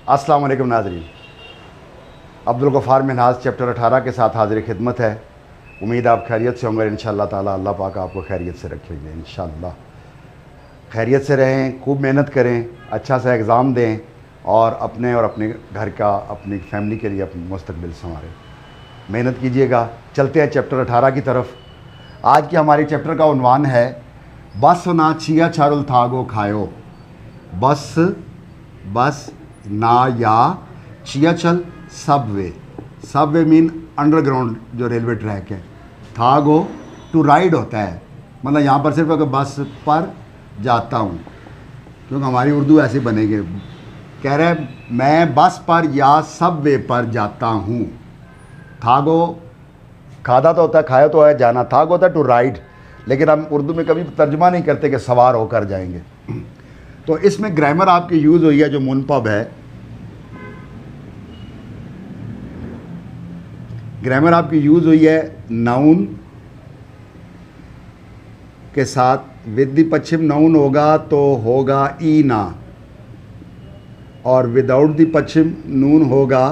अस्सलाम वालेकुम नाज़रीन, अब्दुल गफ़ार मिन्हाज चैप्टर 18 के साथ हाज़िर खिदमत है। उम्मीद आप खैरियत से होंगे। इंशाअल्लाह ताला अल्लाह पाक आपको खैरियत से रखेंगे। इंशाअल्लाह खैरियत से रहें, खूब मेहनत करें, अच्छा सा एग्ज़ाम दें और अपने घर का, अपनी फैमिली के लिए अपनी मुस्तकबिल संवारें। मेहनत कीजिएगा। चलते हैं चैप्टर 18 की तरफ। आज की हमारी चैप्टर का उन्वान है बस ना छिया चारुल थागो खायो। बस बस ना या चियाचल सबवे। सबवे मीन अंडरग्राउंड जो रेलवे ट्रैक है। थागो टू राइड होता है, मतलब यहाँ पर सिर्फ अगर बस पर जाता हूँ, क्योंकि हमारी उर्दू ऐसे बनेगी। कह रहे हैं मैं बस पर या सबवे पर जाता हूँ। थागो खादा तो होता है, खाया तो है, जाना। थागो होता है टू राइड, लेकिन हम उर्दू में कभी तर्जुमा नहीं करते कि सवार होकर जाएंगे। तो इसमें ग्रामर आपकी यूज़ हुई है जो मुनपब है। ग्रामर आपकी यूज़ हुई है नाउन के साथ। विद द पश्चिम नाउन होगा तो होगा ई ना, और विदाउट द पश्चिम नून होगा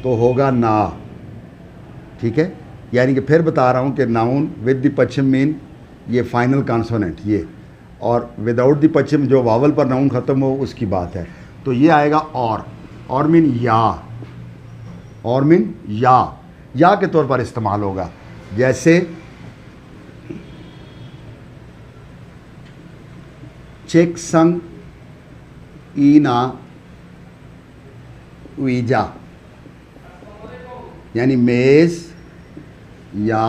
तो होगा ना। ठीक है, यानी कि फिर बता रहा हूँ कि noun with the Paschim mean ये फाइनल कॉन्सोनेंट ये, और विदाउट द पश्चिम जो वावल पर नाउन ख़त्म हो उसकी बात है। तो ये आएगा और मीन या, और मीन या के तौर पर इस्तेमाल होगा। जैसे चेक संग ईना वीजा, यानी मेज़ या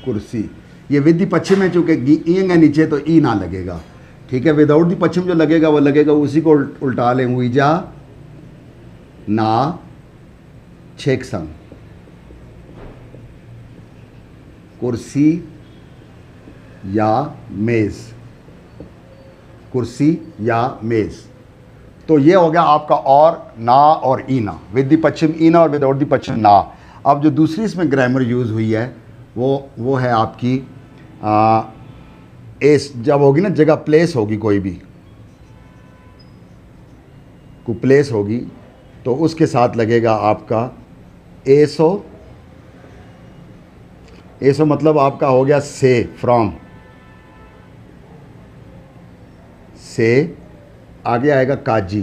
कुर्सी। ये विद दी पश्चिम है, चूँकि ईंग है नीचे तो ई ना लगेगा। ठीक है, विदाउट दी पश्चिम जो लगेगा वो लगेगा, उसी को उल्टा लें। वीजा ना छेक संग, कुर्सी या मेज़, कुर्सी या मेज़। तो ये हो गया आपका और ना और ईना, विद दी पश्चिम ईना और विदाउट दी पश्चिम ना। अब जो दूसरी इसमें ग्रामर यूज़ हुई है वो है आपकी एस। जब होगी ना जगह, प्लेस होगी, कोई प्लेस होगी तो उसके साथ लगेगा आपका एसो। एसो मतलब आपका हो गया से, फ्रॉम। से आगे आएगा काजी।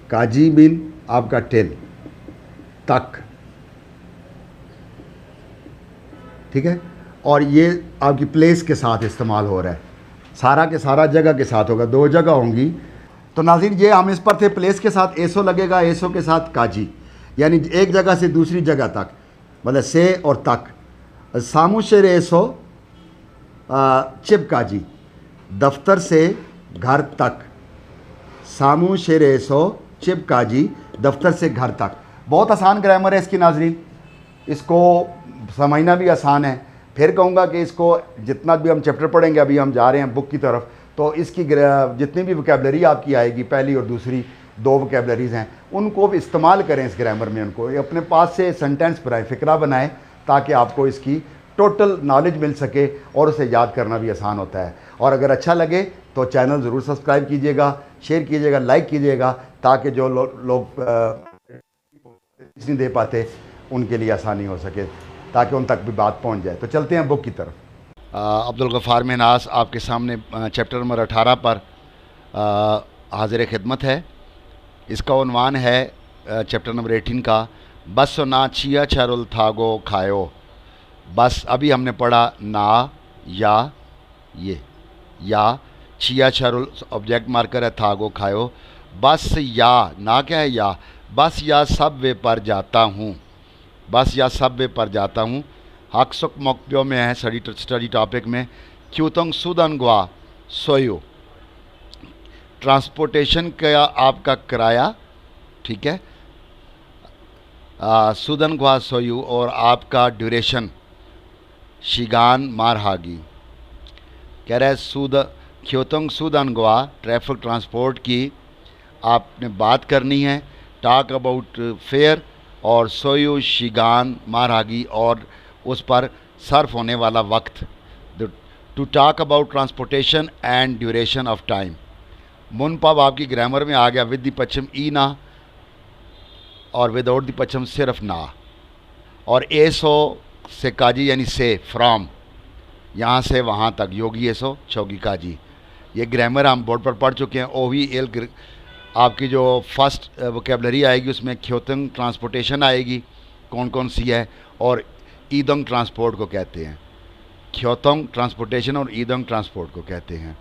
काजी मीन आपका टेल, तक। ठीक है, और ये आपकी प्लेस के साथ इस्तेमाल हो रहा है। सारा के सारा जगह के साथ होगा, दो जगह होंगी। तो नाज़रीन ये हम इस पर थे, प्लेस के साथ एसो लगेगा, एसो के साथ काजी, यानी एक जगह से दूसरी जगह तक, मतलब से और तक। सामू शेर एसो चिप काजी, दफ्तर से घर तक। सामू शेर एसो चिप काजी, दफ्तर से घर तक। बहुत आसान ग्रामर है इसकी नाज़रीन, इसको समझना भी आसान है। फिर कहूँगा कि इसको जितना भी हम चैप्टर पढ़ेंगे, अभी हम जा रहे हैं बुक की तरफ, तो इसकी जितनी भी वोकैबलरी आपकी आएगी, पहली और दूसरी दो वोकैबलरीज़ हैं, उनको भी इस्तेमाल करें इस ग्रामर में। उनको अपने पास से सेंटेंस बनाएं, फ़िक्रा बनाएं, ताकि आपको इसकी टोटल नॉलेज मिल सके और उसे याद करना भी आसान होता है। और अगर अच्छा लगे तो चैनल ज़रूर सब्सक्राइब कीजिएगा, शेयर कीजिएगा, लाइक कीजिएगा, ताकि जो लोग नहीं दे पाते उनके लिए आसानी हो सके, ताकि उन तक भी बात पहुंच जाए। तो चलते हैं बुक की तरफ। अब्दुल गफ़ार मिन्हाज आपके सामने चैप्टर नंबर 18 पर हाजिर खिदमत है। इसका उन्वान है चैप्टर नंबर 18 का बस ना छिया चारुल थागो खायो। बस अभी हमने पढ़ा ना या ये, या छिया चारुल ऑब्जेक्ट मार्कर है, थागो खायो। बस या ना क्या है, या बस या सब वे पर जाता हूँ। बस या सब वे पर जाता हूँ। हक सुक मकप्यो में है, स्टडी टॉपिक में। क्यूतंग सुदन ग्वा सोयो, ट्रांसपोर्टेशन का आपका किराया। ठीक है, सुदन ग्वा सोयू, और आपका ड्यूरेशन शिगान मारहागी। कह रहा है क्योतंग सुदन ग्वा, ट्रैफिक ट्रांसपोर्ट की आपने बात करनी है। टॉक अबाउट फेयर, और सोयू शिगान मारहागी, और उस पर सर्फ होने वाला वक्त। To talk about transportation and duration of time. मुनपब आपकी ग्रामर में आ गया विद द पश्चिम ई ना और विदाउट द पश्चिम सिर्फ ना। और एसो से काजी यानी से फ्रॉम, यहाँ से वहाँ तक योगी एसो चौगी काजी। ये ग्रामर हम बोर्ड पर पढ़ चुके हैं। ओवी एल आपकी जो फर्स्ट वोकेबलरी आएगी उसमें ख्योतंग ट्रांसपोर्टेशन आएगी, कौन कौन सी है, और ईदंग ट्रांसपोर्ट को कहते हैं। ख्योतंग ट्रांसपोर्टेशन और ईदंग ट्रांसपोर्ट को कहते हैं।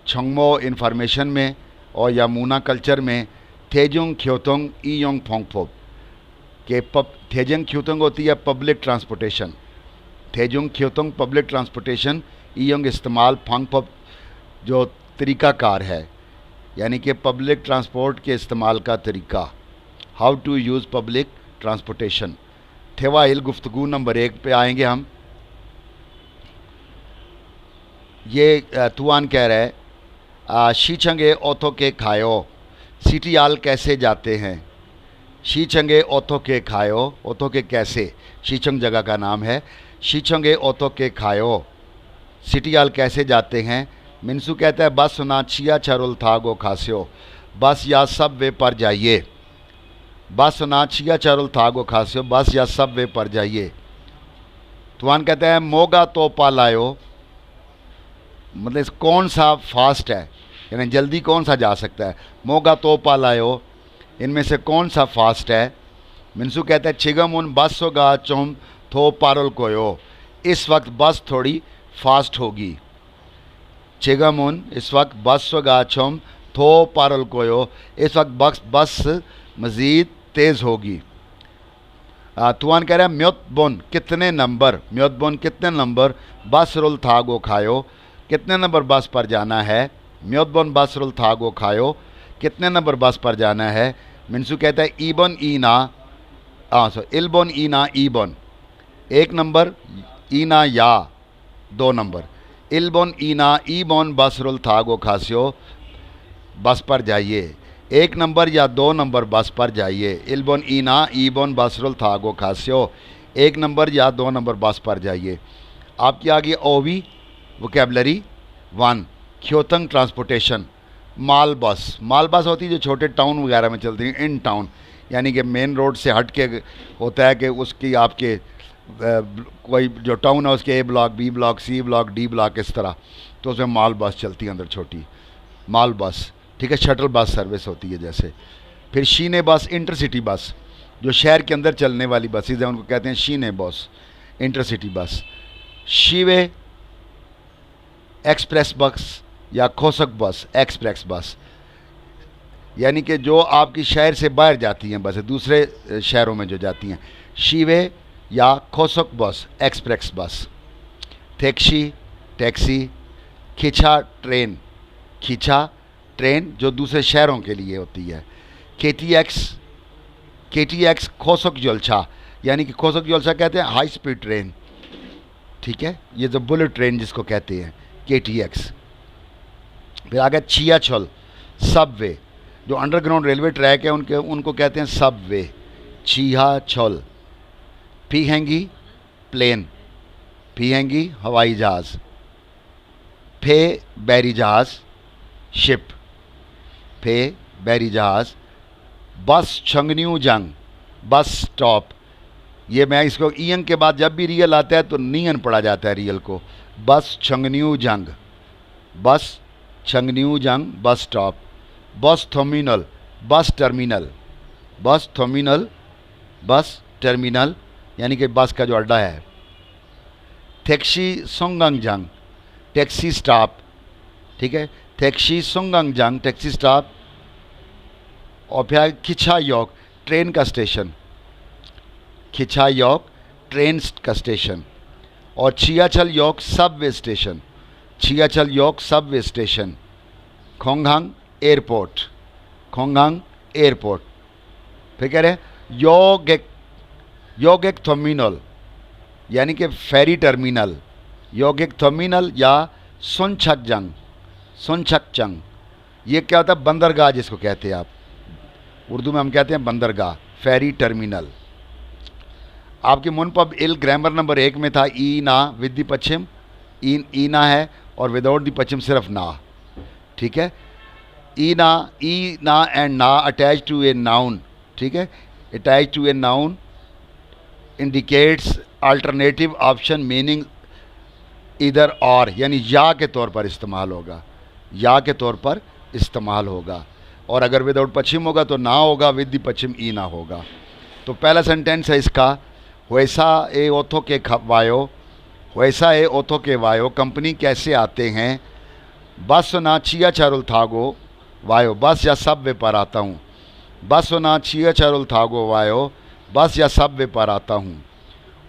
छंगमो इन्फॉर्मेशन में और यामुना कल्चर में थेजुंग ख्योतंग ई योंग फोंगफोब के थेजंग ख्योतंग होती है पब्लिक ट्रांसपोर्टेशन। थेजुंग ख्योतंग पब्लिक ट्रांसपोर्टेशन, ई योंग इस्तेमाल फोंगफोब जो तरीक़ाकार है, यानी कि पब्लिक ट्रांसपोर्ट के इस्तेमाल का तरीका। How to use public transportation. थेवाइल गुफ्तगू नंबर 1 पे आएंगे हम। ये तुआन कह रहा है शीचंगे ओथो के खायो, सिटियाल कैसे जाते हैं। शीचंगे ओथो के खायो, ओथो के कैसे, शीचंग जगह का नाम है। शीचंगे ओथो के खायो, सिटियाल कैसे जाते हैं। मिनसू कहता है बस ना छिया चरुल थागो खास्यो, बस या सब वे पर जाइए। बस ना छिया चरुल थागो खास्यो, बस या सब वे पर जाइए। तुआन कहता है मोगा तो पालायो, मतलब कौन सा फास्ट है, यानी जल्दी कौन सा जा सकता है। मोगा तो पालायो, इनमें से कौन सा फास्ट है। मिनसू कहता है छिगम उन बस होगा चोम थो पारल कोयो, इस वक्त बस थोड़ी फास्ट होगी। चिगमुन इस वक्त बस गाछम थो पारल कोयो, इस वक्त बस मज़ीद तेज़ होगी। तुआन कह रहा है म्योतबोन कितने नंबर, म्योतबोन कितने नंबर, बस रुल थागो खायो, कितने नंबर बस पर जाना है। म्योतबोन बस रुल थागो खायो, कितने नंबर बस पर जाना है। मिनसू कहता है ईबन ईना इल्बोन ईना ईबन, 1 नंबर, ईना या 2 नंबर। इल्बोन ईना ईबोन बसरुल थागो खास्यो, बस पर जाइए। 1 नंबर या 2 नंबर बस पर जाइए। इल्बोन ईना ईबोन बसरुल थागो खास्यो, 1 नंबर या 2 नंबर बस पर जाइए। आपकी आ गई ओवी वोकेबलरी 1 ख्योतंग ट्रांसपोर्टेशन। माल बस, माल बस होती है जो छोटे टाउन वगैरह में चलती हैं, इन टाउन, यानी कि मेन रोड से हट के होता है कि उसकी आपके कोई जो टाउन है उसके A block, B block, C block, D block, इस तरह, तो उसमें माल बस चलती है अंदर, छोटी माल बस, ठीक है। शटल बस सर्विस होती है जैसे। फिर शीने बस, इंटरसिटी बस, जो शहर के अंदर चलने वाली बसेज हैं उनको कहते हैं शीने बस, इंटरसिटी बस। शीवे एक्सप्रेस बस या खोसक बस, एक्सप्रेस बस, यानी कि जो आपकी शहर से बाहर जाती हैं बसें, दूसरे शहरों में जो जाती हैं। शीवे या खोसक बस, एक्सप्रेस बस। Taxi, taxi. खिंचा ट्रेन, खिंचा ट्रेन जो दूसरे शहरों के लिए होती है। KTX, KTX खोसक जलछा, यानी कि खोसक जलछा कहते हैं हाई स्पीड ट्रेन, ठीक है, ये जो बुलेट ट्रेन जिसको कहते हैं KTX। फिर आगे छियाछल सबवे, जो अंडरग्राउंड रेलवे ट्रैक है उनको कहते हैं सबवे, छियाछल। फीहेंगी प्लेन, फीहेंगी हवाई जहाज़। फे बैरी जहाज़, शिप, फे बैरी जहाज़। बस छंगन्यू जंग, बस स्टॉप, ये मैं इसको ईयंग के बाद जब भी रियल आता है तो नियन पढ़ा जाता है रियल को। बस छंगन्यू जंग, बस छंगन्यू जंग, बस स्टॉप। बस थर्मिनल, बस टर्मिनल, बस थर्मिनल, बस टर्मिनल, यानी कि बस का जो अड्डा है। टैक्सी सोंगंग जंग, टैक्सी स्टॉप, ठीक है, टैक्सी सोंगंग जंग, टैक्सी स्टॉप। और फिर खिचा योक, ट्रेन का स्टेशन, खिचा योक ट्रेन का स्टेशन। और छियाछल योक सबवे स्टेशन, छियाछल योक सबवे स्टेशन। खोंगहांग एयरपोर्ट, खोंगहांग एयरपोर्ट। फिर कह रहे हैं योगिक टर्मिनल, यानी कि फेरी टर्मिनल, योगिक टर्मिनल या सुनछकजंग, सुनछकजंग, ये क्या होता है, बंदरगाह जिसको कहते हैं आप, उर्दू में हम कहते हैं बंदरगाह, फेरी टर्मिनल। आपके मुनपब इल ग्रामर नंबर 1 में था ई ना विद द पश्चिम, ईना है और विदाउट द पश्चिम सिर्फ ना, ठीक है। ई ना एंड ना अटैच टू ए नाउन, ठीक है, attach to a noun indicates alternative option meaning इधर और, यानी या के तौर पर इस्तेमाल होगा, या के तौर पर इस्तेमाल होगा। और अगर विदाउट पश्चिम होगा तो ना होगा, विद द पश्चिम ई ना होगा। तो पहला सेंटेंस है इसका, वैसा ए ओथो के वायो, वैसा ए ओथो के वायो कंपनी कैसे आते हैं, बस ना छिया चारुल थागो वायो, बस या सब वे पर आता हूँ, बस ना छिया चारुल थागो वायो, बस या सब वे पर आता हूँ।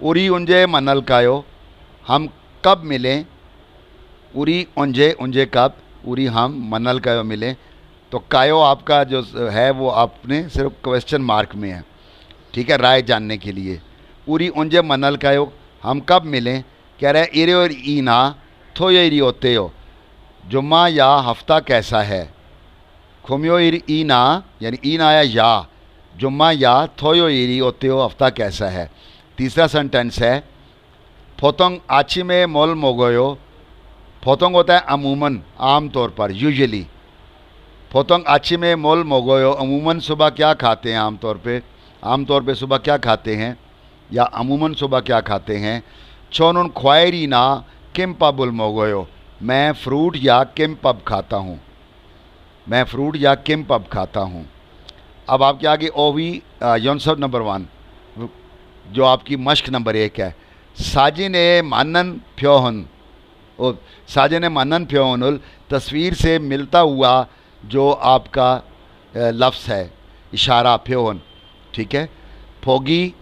उरी उंजे मनल कायो, हम कब मिलें, उरी उंजे, उंजे कब, उरी हम, मनल कायो मिलें। तो कायो आपका जो है वो आपने सिर्फ क्वेश्चन मार्क में है, ठीक है, राय जानने के लिए। उरी उंजे मनल कायो, हम कब मिलें, कह रहे हैं इरे और ईना थो ये इरी होते हो, जुम्मा या हफ्ता कैसा है, खुमियो इरी ईना, यानी ईना या जुम्मा या थोयो इरी होते हो, हफ्ता कैसा है। तीसरा सेंटेंस है, फोतोंग आची में मोल मोगोयो, फोतोंग होता है अमूमन, आम तौर पर, यूजुअली। फोतोंग आची में मोल मोगोयो, अमूमन सुबह क्या खाते हैं, आम तौर पे सुबह क्या खाते हैं, या अमूमन सुबह क्या खाते हैं। चोनुन ख्वायरी ना किम पबुल मोगोयो, मैं फ्रूट या किम पब खाता हूँ, मैं फ्रूट या किम पब खाता हूँ। अब आपके आगे ओवी योनसब नंबर 1, जो आपकी मश्क नंबर 1 है। साजिन ए मानन फ्योहन, साजिन ए मानन फ्योहनुल, तस्वीर से मिलता हुआ जो आपका लफ्ज़ है, इशारा फ्योहन, ठीक है। फोगी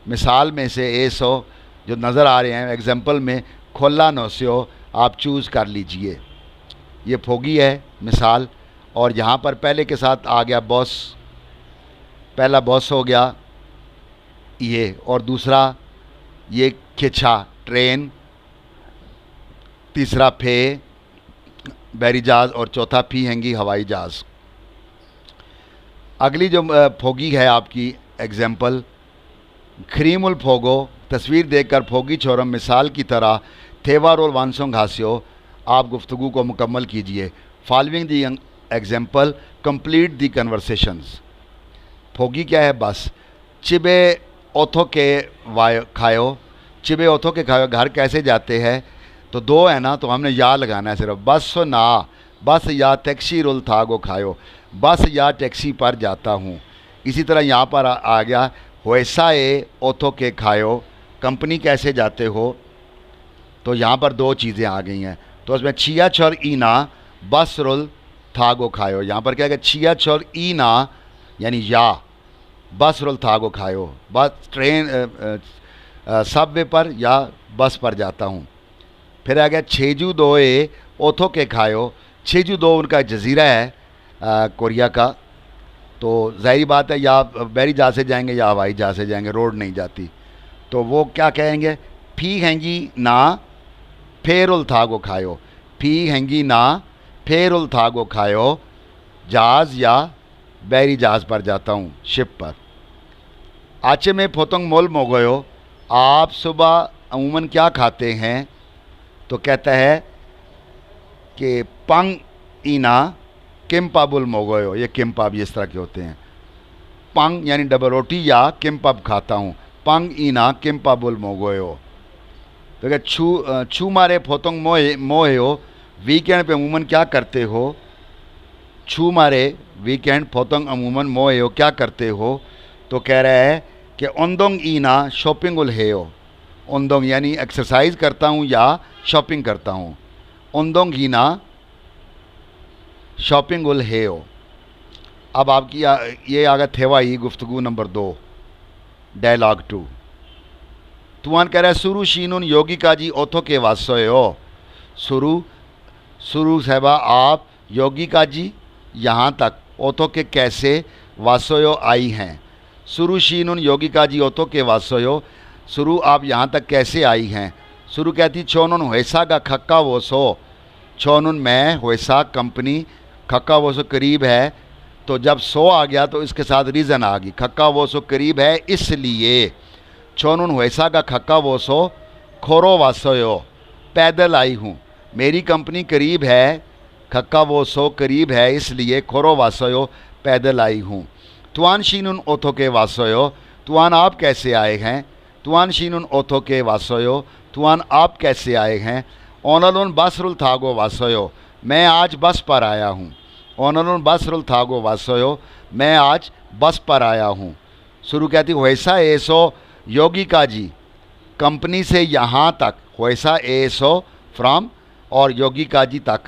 मिसाल में से ए सो जो नज़र आ रहे हैं एग्जाम्पल में, खोला नोस्यो, आप चूज़ कर लीजिए। ये फोगी है मिसाल, और यहाँ पर पहले के साथ आ गया बॉस, पहला बॉस हो गया ये, और दूसरा ये खिंचा ट्रेन, तीसरा फे बैरी जहाज़, और चौथा फी हैंगी हवाई जहाज़। अगली जो फोगी है आपकी एग्जाम्पल, खरीमुल फोगो, तस्वीर देखकर फोगी छोरम, मिसाल की तरह थेवा रोल वानसोंग हास्यो, आप गुफ्तगू को मुकम्मल कीजिए। Following the example complete the conversations. Foggy क्या है, बस। चिबे ओथो के वायो खायो, चिबे ओथो के खायो, घर कैसे जाते हैं, तो 2 है ना, तो हमने या लगाना है सिर्फ। बस ना, बस या टैक्सी रोल थागो खायो, बस या टैक्सी पर जाता हूँ। इसी तरह यहाँ पर आ गया, वैसा ए ओथो के खायो, कंपनी कैसे जाते हो, तो यहाँ पर 2 चीज़ें आ गई हैं। तो उसमें छिया छोर ईना बस रोल थागो खायो, यहाँ पर क्या है, छिया छोर ईना यानी या, बस रोल थागो खायो, बस ट्रेन सबवे पर या बस पर जाता हूँ। फिर आ गया छेजू दो ए ओथो के खायो, छेजू दो उनका जजीरा है कोरिया का, तो ज़ाहिर बात है या बैरी जहाज़ से जाएंगे या हवाई जहाज़ से जाएंगे, रोड नहीं जाती। तो वो क्या कहेंगे, फी हैंगी ना फेरुल थागो खायो, फी हैंगी ना फेरुल थागो खायो, जहाज़ या बैरी जहाज़ पर जाता हूँ, शिप पर। आचे में फोतंग मोल मोगयो, आप सुबह अमूमन क्या खाते हैं, तो कहता है कि पंग ईना किम्पाबुल मोगोयो, ये किम्पाब इस तरह के होते हैं। पंग यानी डबल रोटी या किम्पाब खाता हूँ, पंग ईना किम्पाबुल मोगोयो। तो क्या छू मारे फोतंग मोहे हो, वीकेंड पे अमूमन क्या करते हो, छू मारे वीकेंड फोतंग अमूमन मोहे हो क्या करते हो, तो कह रहा है कि ओंदोंग ईना शॉपिंग उल है हो, ओंदोंग यानी एक्सरसाइज करता हूँ या शॉपिंग करता हूँ, ओंदोंग हीना शॉपिंग उल है हो। अब आपकी ये आ गया थेवा ही गुफ्तगू नंबर 2, डायलॉग 2। तुआन कह रहा है सुरु शीनुन योगी का जी ओथो के वासोए हो, सुरु साहबा आप योगी का जी यहाँ तक, ओथो के कैसे, वासोयो आई हैं। सुरु शीनुन योगी का जी ओथो के वासोयो, शुरू आप यहाँ तक कैसे आई हैं। शुरू कहती छोनुन होसा का खक्का वो सो, छोनुन मैं होसा कंपनी, खक्का वो सो करीब है, तो जब सो आ गया तो इसके साथ रीज़न आ गई, खक्का वो सो करीब है इसलिए। छोनुन होसा का खक्का वो सो खोरो वासोयो, पैदल आई हूँ, मेरी कंपनी करीब है खक्का वो सो करीब है इसलिए खोरो वासोयो पैदल आई हूँ। तुआन शीनुन ओथो के वासोयो, तुआन आप कैसे आए हैं। तुआन शीनुन ओथो के वासोयो, तुआन आप कैसे आए हैं। ओनलुन बसरुल थागो वासोयो, मैं आज बस पर आया हूँ। ओनलुन बसरुल थागो वासोयो, मैं आज बस पर आया हूँ। शुरू कहती वैसा ऐसो योगिका जी, कंपनी से यहाँ तक, वैसा ऐसो फ्रॉम और योगिका जी तक,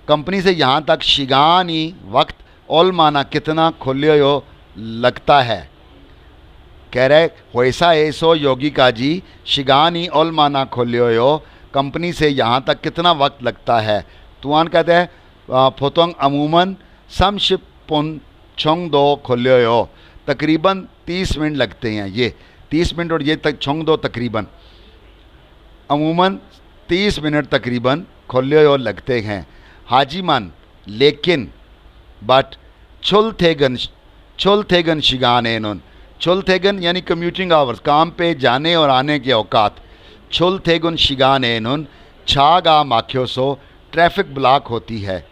कंपनी से यहाँ तक शिगानी वक्त ओल माना कितना खुल्यो लगता है। कह रहे वैसा ऐसो योगिका जी शिगानी ओल माना खुल्यो, कंपनी से यहाँ तक कितना वक्त लगता है। तुआन कहते हैं फोतोंग अमूमन समशिप पुन छोंग दो खुल्यो, तकरीबन 30 मिनट लगते हैं। ये 30 मिनट और ये तक छोंग दो तकरीबन, अमूमन 30 मिनट तकरीबन खुल्यो लगते हैं। हाजीमान लेकिन, बट छुल थेगन शिगान एनुन, छुल थेगन यानी कम्यूटिंग आवर्स, काम पे जाने और आने के औकात। छुल थेगुन शिगान एनुन छागा माख्योसो, ट्रैफिक ब्लॉक होती है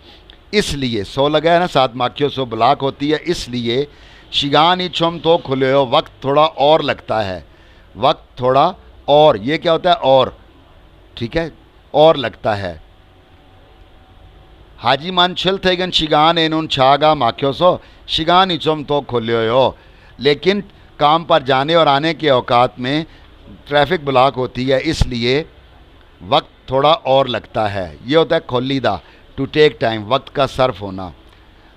इसलिए, सो लगा है ना साथ, माख्योसो ब्लॉक होती है इसलिए। शिगानी छुम तो खुले हो, वक्त थोड़ा और लगता है। वक्त थोड़ा और, ये क्या होता है और, ठीक है, और लगता है। हाजीमान छिल थेगन शिगान एनुन छागा माख्योसो, शिगानी छुम तो खुले हो, लेकिन काम पर जाने और आने के औकात में ट्रैफिक ब्लॉक होती है इसलिए वक्त थोड़ा और लगता है। ये होता है खोलीदा, टू टेक टाइम, वक्त का सर्फ होना।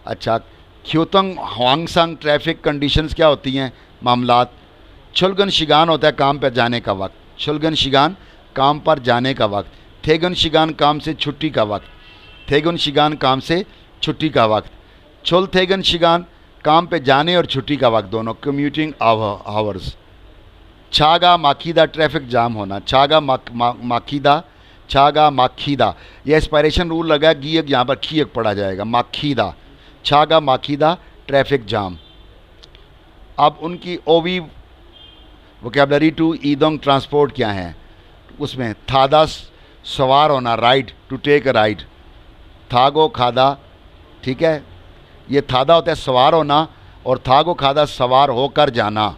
अच्छा, ख्यूतंग ह्वांगसंग ट्रैफिक कंडीशंस क्या होती हैं, मामलात। छुलगन शिगान होता है काम पर जाने का वक्त, छुलगन शिगान काम पर जाने का वक्त। थेगन शिगान काम से छुट्टी का वक्त, थेगन शिगान काम से छुट्टी का वक्त। छुल थेगन शिगान काम पे जाने और छुट्टी का वक्त, दोनों, कम्यूटिंग आवर्स। छागा माखीदा ट्रैफिक जाम होना, छागा माखीदा, छागा माखीदा, यह एस्पायरेशन रूल लगा, गीयक यहाँ पर खीयक पढ़ा जाएगा, माखीदा, छागा माखीदा ट्रैफिक जाम। अब उनकी ओवी वोकेबलरी टू ईदोंग ट्रांसपोर्ट क्या है, उसमें थादा सवार होना, ride, to take a ride. थागो खादा, ठीक है, ये थादा होता है सवार होना और थागो खादा सवार होकर जाना।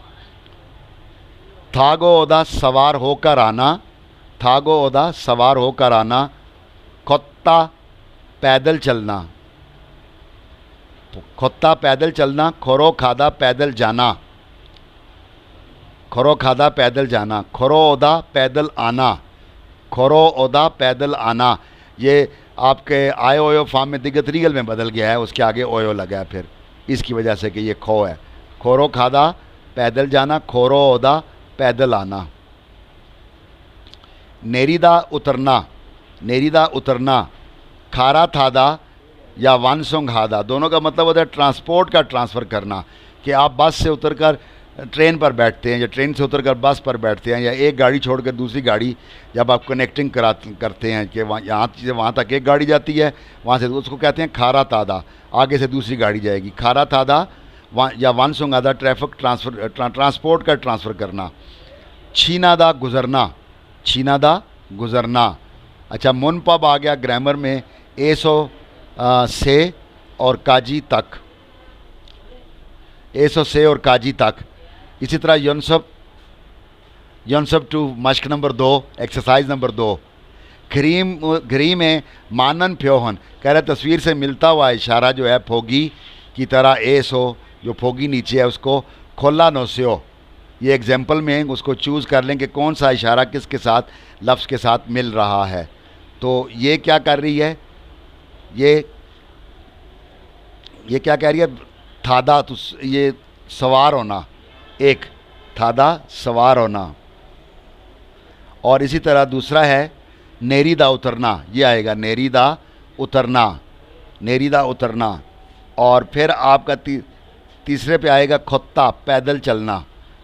थागो ओदा सवार होकर आना, थागो ओदा सवार होकर आना। खोत्ता पैदल चलना, खोत्ता पैदल चलना। खोरो खादा पैदल जाना, खोरो खादा पैदल जाना। खोरो ओदा पैदल आना, खोरो ओदा पैदल आना। ये आपके आए ओयो फॉर्म में दिगत रीगल में बदल गया है, उसके आगे ओयो लगा है फिर, इसकी वजह से कि ये खो है। खोरो खादा पैदल जाना, खोरो ओदा पैदल आना। नेरीदा उतरना, नेरीदा उतरना। खारा थादा या वानसोंग हादा, दोनों का मतलब होता है ट्रांसपोर्ट का ट्रांसफ़र करना, कि आप बस से उतरकर ट्रेन पर बैठते हैं या ट्रेन से उतरकर बस पर बैठते हैं, या एक गाड़ी छोड़कर दूसरी गाड़ी जब आप कनेक्टिंग करते हैं कि यहाँ से वहाँ तक एक गाड़ी जाती है, वहाँ से उसको कहते हैं खारा तादा, आगे से दूसरी गाड़ी जाएगी। खारा तादा या वानसोंग आदा ट्रैफिक ट्रांसपोर्ट का ट्रांसफ़र करना। छीनादा गुज़रना, छीनादा गुज़रना। अच्छा, मुन पब आ गया ग्रामर में, एसो से और काजी तक, एसो से और काजी तक। इसी तरह यनसब टू मश्क नंबर 2, एक्सरसाइज नंबर 2। घरी में मानन फ्योहन, कह रहे तस्वीर से मिलता हुआ इशारा जो है फोगी की तरह, एसो जो फोगी नीचे है उसको खोला नोस्यो। ये एग्जाम्पल में उसको चूज़ कर लें कि कौन सा इशारा किसके साथ, लफ्ज़ के साथ मिल रहा है। तो ये क्या कर रही है, ये क्या कह रही है, थादा, तो ये सवार होना, एक थादा सवार होना। और इसी तरह दूसरा है नेरीदा उतरना, ये आएगा नेरीदा उतरना, नेरीदा उतरना। और फिर आपका तीसरे पे आएगा खोत्ता पैदल चलना,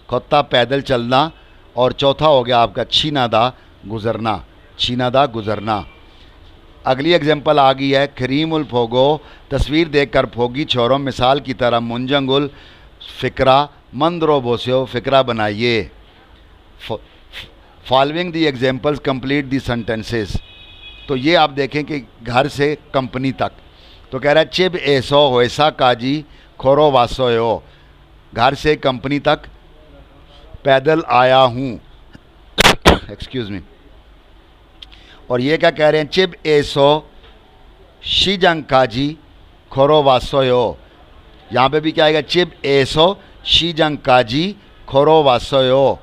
खोत्ता पैदल चलना। और चौथा हो गया आपका छीनादा गुज़रना, छीनादा गुज़रना। अगली एग्जाम्पल आ गई है, करीमुल फोगो, तस्वीर देखकर फोगी छोरों, मिसाल की तरह मुंजंगुल फ़िक्रा, मंदरो बोसियो, फ़िक्रा बनाइए। Following the examples complete the sentences. तो ये आप देखें कि घर से कंपनी तक, तो कह रहा है चिब एसो होएसा काजी खोरो वासोयो, घर से कंपनी तक पैदल आया हूँ। Excuse me. और ये क्या कह रहे हैं, चिब एसो शीजंग काजी खोरो वासोयो, यहाँ पे भी क्या आएगा, चिब एसो शीजंग काजी खोरो वासोयो,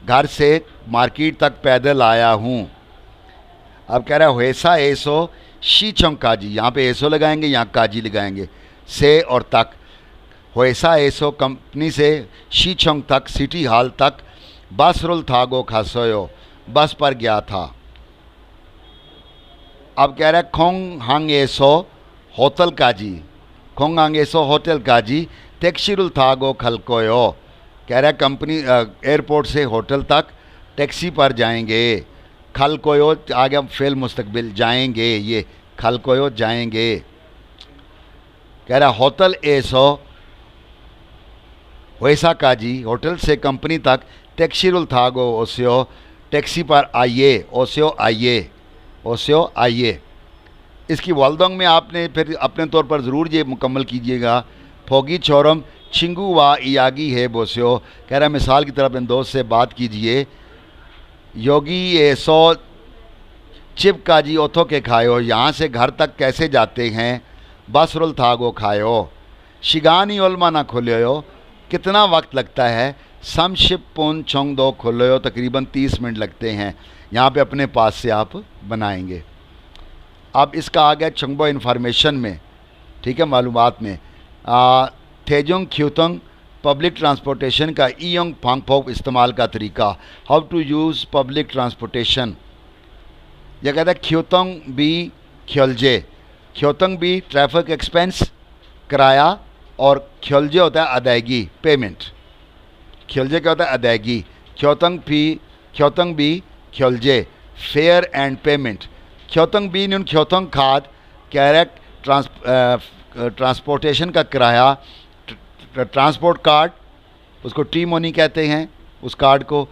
घर से मार्केट तक पैदल आया हूँ। अब कह रहा है हुएसा एसो शी चौंग काजी, यहाँ पे एसो लगाएंगे, यहाँ काजी लगाएंगे, से और तक। हुएसा एसो कंपनी से शी चौंग तक, सिटी हॉल तक, बस रुल थागो खासोयो, बस पर गया था। अब कह रहा है खोंग हांग एसो होटल काजी, खोंग हांग एसो होटल काजी टेक्सीरुल थागो खलकोयो, कह रहा है कंपनी एयरपोर्ट से होटल तक टैक्सी पर जाएंगे। खल कोयो आगे फेल मुस्तकबिल, जाएंगे, ये खल कोयो जाएंगे। कह रहा होटल एसो वैसा काजी, होटल से कंपनी तक टैक्सीरुल थागो ओस्यो, टैक्सी पर आइए, ओस्यो आइए, ओस्यो आइए। इसकी वालदोंग में आपने फिर अपने तौर पर ज़रूर ये मुकम्मल कीजिएगा। फोगी छोरम छिंगू वा इयागी है बोस्यो, कह रहा है मिसाल की तरह अपने दोस्त से बात कीजिए। योगी एसो चिप काजी ओथो के खायो, यहाँ से घर तक कैसे जाते हैं, बस रुल थागो खायो। शिगानी ओलमा ना खोलो, कितना वक्त लगता है, सम शिप पुन छोंग दो खोलो, तकरीबन 30 मिनट लगते हैं। यहाँ पे अपने पास से आप बनाएंगे। अब इसका आ गया चंगबो इन्फॉर्मेशन में, ठीक है, मालूमात में। थेजोंग ख्यूतोंग पब्लिक ट्रांसपोर्टेशन का ईयोंग फांगफोक इस्तेमाल का तरीका, how to use public transportation. यह कहता है ख्यूतोंग बी ख्योलजे, ख्योतोंग बी ट्रैफिक एक्सपेंस किराया, और ख्योलजे होता है अदायगी पेमेंट। ख्योलजे क्या होता है, अदायगी। ख्योतोंग बी ख्योलजे फेयर एंड पेमेंट। ख्योतोंग बी न्यून ख्योतोंग खाद कैरेक्ट ट्रांसपोर्टेशन का किराया, ट्रांसपोर्ट कार्ड, उसको टी मनी कहते हैं उस कार्ड को।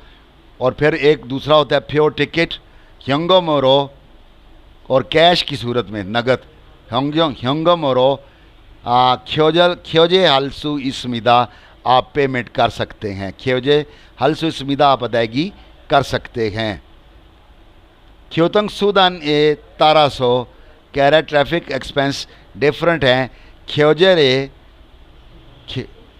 और फिर एक दूसरा होता है फ्योर टिकट, ह्योंगो मोरो, और कैश की सूरत में नगद, ह्योंगो मोरो ख्योजे हल्सु इसमिदा, आप पेमेंट कर सकते हैं। ख्योजे हल्सु इसमिदा, आप अदायगी कर सकते हैं। ख्योतंग सूदान ए तारासो, कह रहा है ट्रैफिक एक्सपेंस डिफरेंट हैं। ख्योजेरे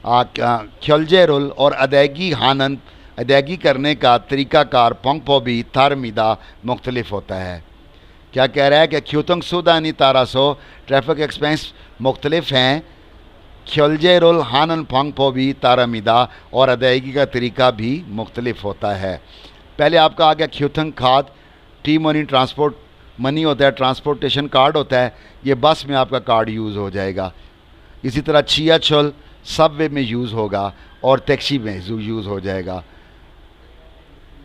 ख्योलजेरुल, और अदायगी हानन, अदायगी करने का तरीक़ाकार पंगपो भी तारमीदा मुख्तलिफ होता है। क्या कह रहा है कि ख्यूतंग सूदानी तारासो, ट्रैफिक एक्सपेंस मुख्तलिफ हैं। ख्योलजेरुल हानन पंगपो भी तारमीदा, और अदायगी का तरीका भी मुख्तलिफ होता है। पहले आपका आ गया ख्यूतंग खाद, टी मनी ट्रांसपोर्ट मनी होता है, ट्रांसपोर्टेशन कार्ड होता है, ये बस में आपका कार्ड यूज़ हो जाएगा। इसी तरह छिया छल सबवे में यूज़ होगा, और टैक्सी में यूज़ हो जाएगा।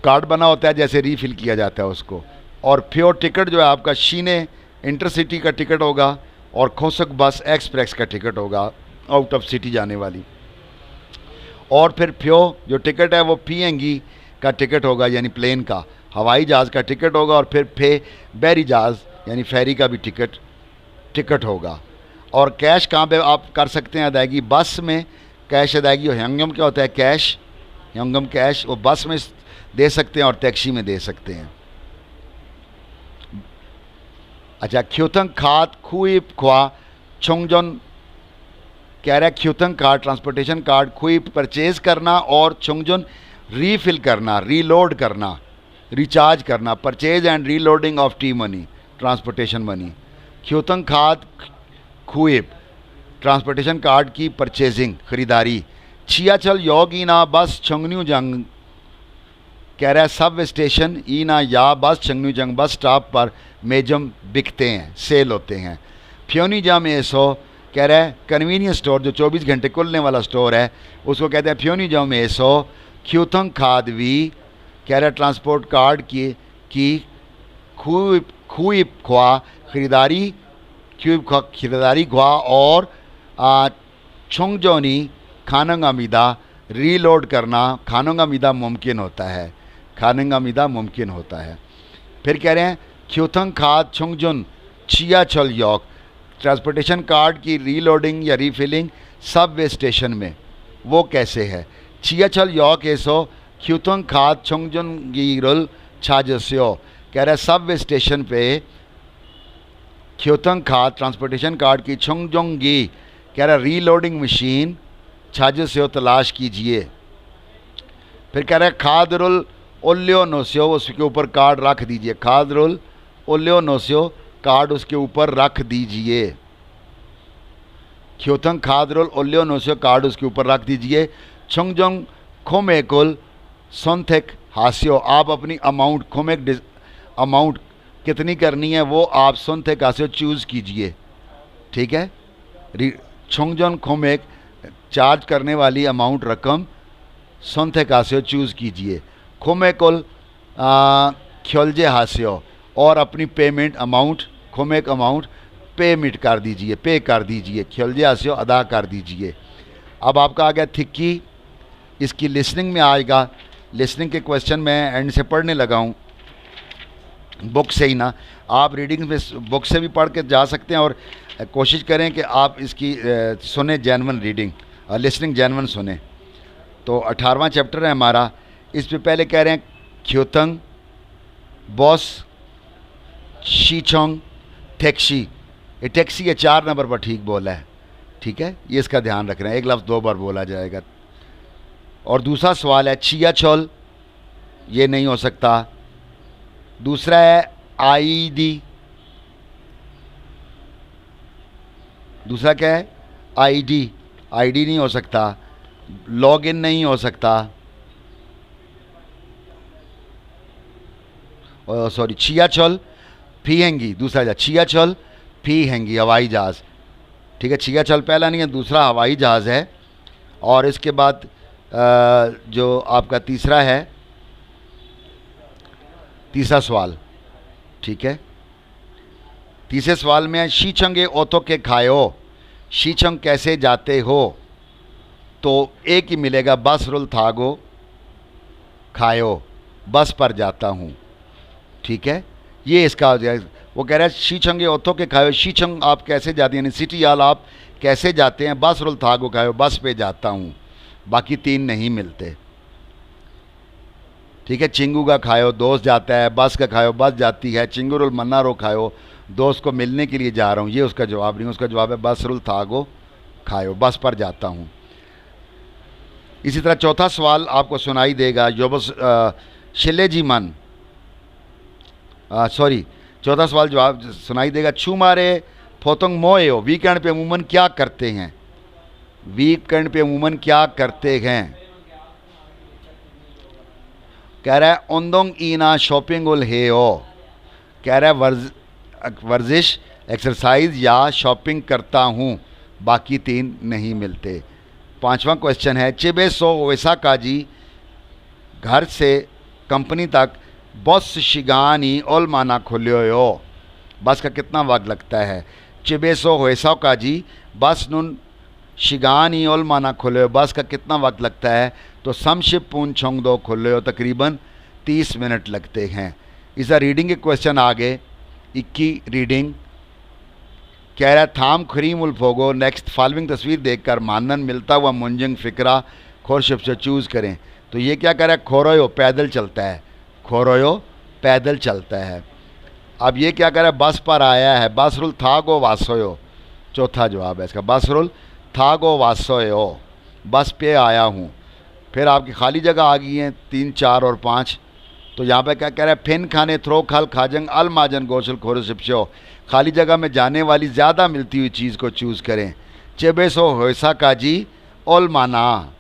कार्ड बना होता है, जैसे रीफ़िल किया जाता है उसको। और प्योर टिकट जो है आपका शीने इंटरसिटी का टिकट होगा, और खोसक बस एक्सप्रेस का टिकट होगा, आउट ऑफ सिटी जाने वाली। और फिर फ्यो जो टिकट है वो पीएनगी का टिकट होगा, यानी प्लेन का, हवाई जहाज़ का टिकट होगा। और फिर फे बैरी जहाज़ यानी फेरी का भी टिकट होगा। और कैश कहाँ पे आप कर सकते हैं अदायगी, बस में कैश अदायगी। और ह्योंगम क्या होता है, कैश, ह्योंगम कैश, वो बस में दे सकते हैं और टैक्सी में दे सकते हैं। अच्छा, ख्यूतंग खात खुईप ख्वा छोंगजोन, कह रहा है ख्यूतंग कार्ड ट्रांसपोर्टेशन कार्ड खुईप परचेज करना, और छोंगजोन रीफिल करना, रीलोड करना, रिचार्ज करना। Purchase and reloading of T money, transportation money. ख्यूतंग खात खुईप ट्रांसपोर्टेशन कार्ड की परचेजिंग, ख़रीदारी। छियाचल योग ईना बस छंगन्यू जंग, कह रहा है सब स्टेशन ईना या बस छंगन्यू जंग, बस स्टॉप पर मेजम बिकते हैं, सेल होते हैं। फ्योनी जाम एसो, कह रहा है कन्वीनियंस स्टोर, जो 24 घंटे खुलने वाला स्टोर है, उसको कहते हैं फ्योनी जाम एसो। ख्यूथंग खादवी, कह रहा है ट्रांसपोर्ट कार्ड की खुईप ख्वा ख़रीदारी, खरीदारी ख्वा। और छोंगजोनी खानंग अमीदा, रीलोड करना, खानंग अमीदा मुमकिन होता है, खानंग अमीदा मुमकिन होता है। फिर कह रहे हैं ख्यूथंग खाद छुंगजुन चियाचल यॉक, ट्रांसपोर्टेशन कार्ड की रीलोडिंग या रीफिलिंग सबवे स्टेशन में, वो कैसे है? चियाचल यॉक एसो ख्यूथंग खाद छुंगजुन गिरुल छाजस्यो, कह रहा है सबवे स्टेशन पे ख्यूथंग खाद ट्रांसपोर्टेशन कार्ड की छुंगजुंगी, कह रहा है रीलोडिंग मशीन छाजस्यो तलाश कीजिए। फिर कह रहा है खादरुल ओल्यो नोस्यो, उसके ऊपर कार्ड रख दीजिए। खादरुल ओल्यो नोस्यो, कार्ड उसके ऊपर रख दीजिए। ख्योथंग खादरुल ओल्यो नोस्यो, कार्ड उसके ऊपर रख दीजिए। छुंगजोंग खोमेकुल सोंथेक हास्यो, आप अपनी अमाउंट खोमेक अमाउंट कितनी करनी है वो आप सोंथेक हास्यो चूज़ कीजिए। ठीक है, छुंगजोंग खोमेक चार्ज करने वाली अमाउंट रकम सोंथेक हास्यो चूज़ कीजिए। खोमेकुल ख्योलजे हास्यो, और अपनी पेमेंट अमाउंट खोमेक अमाउंट पेमेंट कर दीजिए, पे कर दीजिए। ख्योलजे हास्यो अदा कर दीजिए। अब आपका आ गया थिक्की, इसकी लिसनिंग में आएगा। लिसनिंग के क्वेश्चन मैं एंड से पढ़ने लगा हूँ, बुक से ही ना, आप रीडिंग में बुक से भी पढ़ के जा सकते हैं और कोशिश करें कि आप इसकी सुने जेन्युइन रीडिंग, लिसनिंग जेन्युइन सुने। तो 18वां चैप्टर है हमारा। इस पे पहले कह रहे हैं ख्योथंग बॉस शीचोंग टैक्सी, ये टैक्सी ये 4 नंबर पर ठीक बोला है। ठीक है, ये इसका ध्यान रखना है, एक लफ्ज़ 2 बार बोला जाएगा। और दूसरा सवाल है चियाचोल, ये नहीं हो सकता। दूसरा है आईडी, दूसरा क्या है आईडी, आईडी नहीं हो सकता। लॉगिन नहीं हो सकता, सॉरी चियाचोल फीहेंगी, दूसरा जा चियाचोल फीहेंगी हवाई जहाज़। ठीक है, चियाचोल पहला नहीं है, दूसरा हवाई जहाज़ है। और इसके बाद जो आपका तीसरा है, तीसरा सवाल, ठीक है, तीसरे सवाल में है शीचंगे ओतो के खायो, शीचंग कैसे जाते हो? तो एक ही मिलेगा, बस रुल थागो खायो, बस पर जाता हूँ। ठीक है, ये इसका वो कह रहा है शीचंगे ओतो के खायो, शीचंग आप कैसे जाते हैं, यानी सिटी याल आप कैसे जाते हैं? बस रुल थागो खायो, बस पे जाता हूँ। बाकी 3 नहीं मिलते। ठीक है, चिंगू का खायो दोस्त जाता है, बस का खायो बस जाती है। चिंगुरुल मन्ना रो खायो, दोस्त को मिलने के लिए जा रहा हूँ, ये उसका जवाब नहीं। उसका जवाब है बस रुल थागो खायो, बस पर जाता हूँ। इसी तरह चौथा सवाल आपको सुनाई देगा, जो बस शिलेजी मन, सॉरी, चौथा सवाल जवाब सुनाई देगा छू मारे फोतंग मोयो, वीकेंड पे अमूमन क्या करते हैं? वीकेंड पे अमूमन क्या करते हैं? कह रहा है ओंदोंग ईना शॉपिंग उल हे हो, कह रहा है वर्जिश एक्सरसाइज या शॉपिंग करता हूँ। बाकी 3 नहीं मिलते। 5वां क्वेश्चन है चिबे सो ओसाका जी, घर से कंपनी तक बस शिगानी ओलमाना खुल्यो, बस का कितना वक्त लगता है? चिबे सो ओसाका जी, बस नुन शिगानी ओलमाना खुल्यो, बस का कितना वक्त लगता है? तो समशिप पून छोंगदो खुल्यो, तकरीबन 30 मिनट लगते हैं। इस रीडिंग के क्वेश्चन आगे 21 रीडिंग कह रहा है थाम खरीम उल्फोगो, नेक्स्ट फॉलोइंग तस्वीर देखकर मानन मिलता हुआ मुंजंग फिक्रा खोरशब से चूज़ करें। तो ये क्या कह रहा है? खोरोयो पैदल चलता है, खोरोयो पैदल चलता है। अब ये क्या कह रहा है? बस पर आया है, बसरुल थागो वासोयो, चौथा जवाब है इसका, बसरुल थागो वासोयो, बस पे आया हूँ। फिर आपकी खाली जगह आ गई हैं 3, 4 और 5। तो यहाँ पे क्या कह रहा है? फिन खाने थ्रो खाल खाजंग अल माजन गोशल खोरशिपशो, खाली जगह में जाने वाली ज़्यादा मिलती हुई चीज़ को चूज़ करें। चेबेसो होसा काजी ओल माना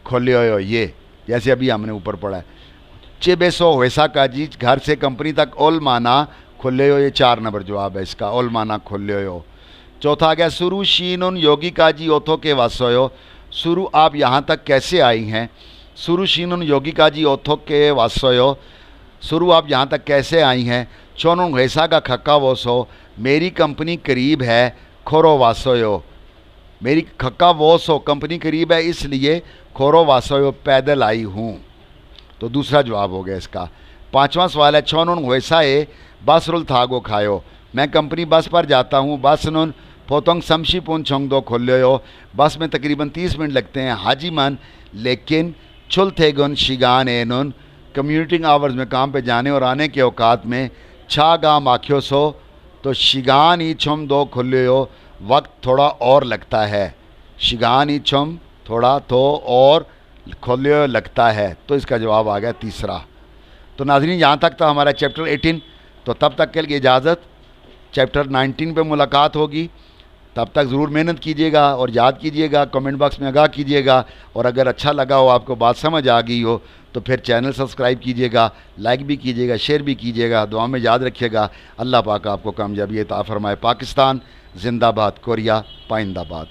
खोलियो, ये जैसे अभी हमने ऊपर पढ़ा है। चेबेसो होसा काजी, घर से कंपनी तक ओल माना खोलियो, ये 4 नंबर जवाब है इसका, ओल माना खोलियो। चौथा आ गया सुरु शीनुन योगी काजी ओथो के वासोयो, सुरु आप यहाँ तक कैसे आई हैं? सुरु शीनुन योगी काजी ओथो के वासोयो, शुरू आप यहाँ तक कैसे आई हैं? चोनुन हैसा का खक्का वोसो, मेरी कंपनी करीब है, खोरो वासोयो, मेरी खक्का वोसो कंपनी करीब है इसलिए खोरो वासोयो पैदल आई हूँ। तो दूसरा जवाब हो गया इसका। 5वां सवाल है छोनुन हैसा ए बस रुल थागो खायो। मैं कंपनी बस पर जाता हूँ। बस नुन पोतंग समशी पुन छोंग दो खोल्यो। बस में तकरीबन 30 मिनट लगते हैं। हाजी मन लेकिन छुल थे गुन शिगान एनुन कम्यूटिंग आवर्स में काम पे जाने और आने के औकात में छा गाम आख्यो सो तो शिगान ही छुम दो खुल्यो वक्त थोड़ा और लगता है। शिगान ही छुम थोड़ा तो और खुल्यो लगता है। तो इसका जवाब आ गया तीसरा। तो नाज़रीन यहाँ तक था हमारा चैप्टर 18। तो तब तक के लिए इजाज़त। चैप्टर 19 पे मुलाकात होगी। तब तक ज़रूर मेहनत कीजिएगा और याद कीजिएगा, कमेंट बॉक्स में आगाह कीजिएगा। और अगर अच्छा लगा हो, आपको बात समझ आ गई हो, तो फिर चैनल सब्सक्राइब कीजिएगा, लाइक भी कीजिएगा, शेयर भी कीजिएगा। दुआ में याद रखिएगा। अल्लाह पाक आपको कामयाबी अता फरमाए। पाकिस्तान जिंदाबाद, कोरिया पाइंदाबाद।